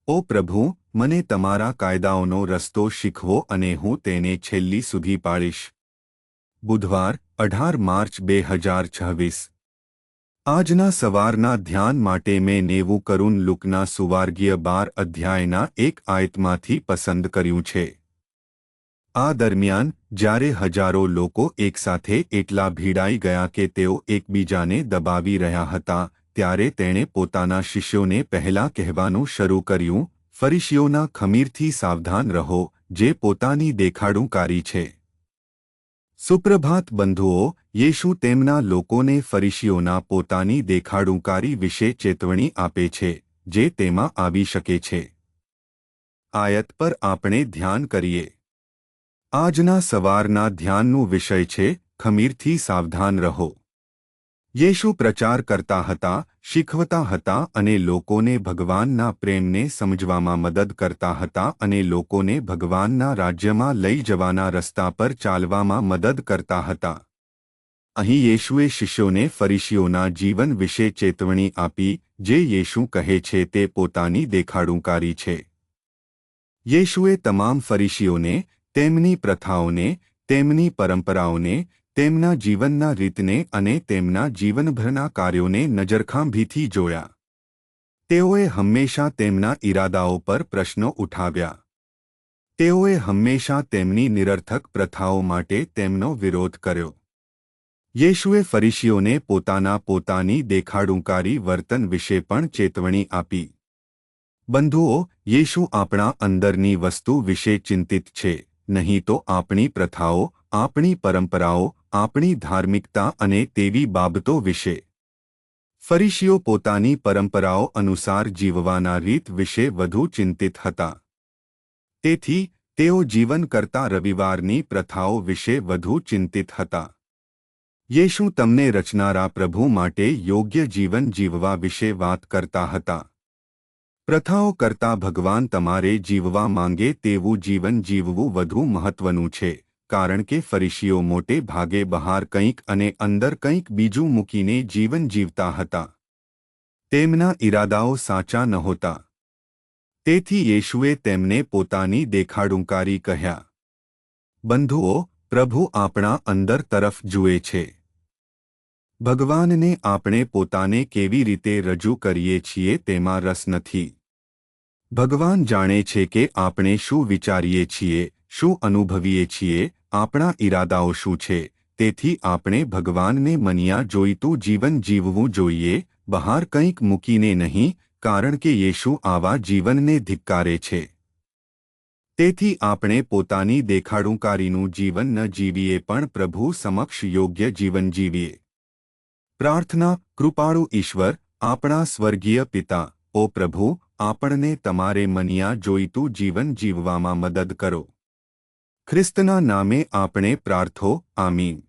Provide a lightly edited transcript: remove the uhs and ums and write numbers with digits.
ઓ પ્રભુ, મને તમારા કાયદાઓનો રસ્તો શીખવો અને હું તેને છેલ્લી સુધી પાળીશ. બુધવાર 18 માર્ચ 2026. આજના સવારના ધ્યાન માટે મેં 90 કરુણ લુકના સુવાર્ગીય 12 અધ્યાયના એક આયતમાંથી પસંદ કર્યું છે. આ દરમિયાન જ્યારે હજારો લોકો એકસાથે એટલા ભીડાઈ ગયા કે તેઓ એકબીજાને દબાવી રહ્યા હતા, ત્યારે તેણે પોતાના શિષ્યોને પહેલા કહેવાનું શરૂ કર્યું, ફરીસીઓના ખમીરથી સાવધાન રહો, જે પોતાની દેખાડુંકારી છે. સુપ્રભાત બંધુઓ, યેશુ તેમના લોકોને ફરીસીઓના પોતાની દેખાડુંકારી વિશે ચેતવણી આપે છે, જે તેમાં આવી શકે છે. આયત પર આપણે ધ્યાન કરીએ. આજના સવારના ધ્યાનનું વિષય છે, ખમીરથી સાવધાન રહો. યેશુ પ્રચાર કરતા હતા, શીખવતા હતા અને લોકોને ભગવાનના પ્રેમને સમજવામાં મદદ કરતા હતા અને લોકોને ભગવાનના રાજ્યમાં લઈ જવાના રસ્તા પર ચાલવામાં મદદ કરતા હતા. અહીં યેશુએ શિષ્યોને ફરીસીઓના જીવન વિશે ચેતવણી આપી, જે યેશુ કહે છે તે પોતાની દેખાડુંકારી છે. યેશુએ તમામ ફરીસીઓને, તેમની પ્રથાઓને, તેમની પરંપરાઓને, તેમના જીવનના રીતને અને તેમના જીવનભરના કાર્યોને નજરખાંભીથી જોયા. તેઓએ હંમેશા તેમના ઈરાદાઓ પર પ્રશ્નો ઉઠાવ્યા. તેઓએ હંમેશા તેમની નિરર્થક પ્રથાઓ માટે તેમનો વિરોધ કર્યો. યેશુએ ફરીસીઓને પોતાની દેખાડુંકારી વર્તન વિશે પણ ચેતવણી આપી. બંધુઓ, યેશુ આપણા અંદરની વસ્તુ વિશે ચિંતિત છે, નહીં તો આપણી પ્રથાઓ, આપણી પરંપરાઓ, આપણી ધાર્મિકતા અને તેવી બાબતો વિશે. ફરીસીઓ પોતાની પરંપરાઓ અનુસાર જીવવાના રીત વિશે વધુ ચિંતિત હતા. તેથી તેઓ જીવન કરતા રવિવારની પ્રથાઓ વિશે વધુ ચિંતિત હતા. યેશુ તમને રચનારા પ્રભુ માટે યોગ્ય જીવન જીવવા વિશે વાત કરતા હતા. પ્રથાઓ કરતાં ભગવાન તમારે જીવવા માંગે તેવું જીવન જીવવું વધુ મહત્વનું છે, કારણ કે ફરીસીઓ મોટે ભાગે બહાર કંઈક અને અંદર કંઈક બીજું મૂકીને જીવન જીવતા હતા. તેમના ઈરાદાઓ સાચા નહોતા. તેથી યેશુએ તેમને પોતાની દેખાડુંકારી કહ્યા. બંધુઓ, પ્રભુ આપણા અંદર તરફ જુએ છે. ભગવાનને આપણે પોતાને કેવી રીતે રજૂ કરીએ છીએ તેમાં રસ નથી. ભગવાન જાણે છે કે આપણે શું વિચારીએ છીએ, શું અનુભવીએ છીએ, આપણા ઈરાદાઓ શું છે. તેથી આપણે ભગવાનને મન્યા જોઈતું જીવન જીવવું જોઈએ, બહાર કંઈક મૂકીને નહીં, કારણ કે યેશુ આવા જીવનને ધિક્કારે છે. તેથી આપણે પોતાની દેખાડુંકારીનું જીવન ન જીવીએ પણ પ્રભુ સમક્ષ યોગ્ય જીવન જીવીએ. પ્રાર્થના. કૃપાળુ ઈશ્વર, આપણા સ્વર્ગીય પિતા, ઓ પ્રભુ, આપણને તમારે મન્યા જોઈતું જીવન જીવવામાં મદદ કરો. ખ્રિસ્તના નામે આપણે પ્રાર્થો. આમીન.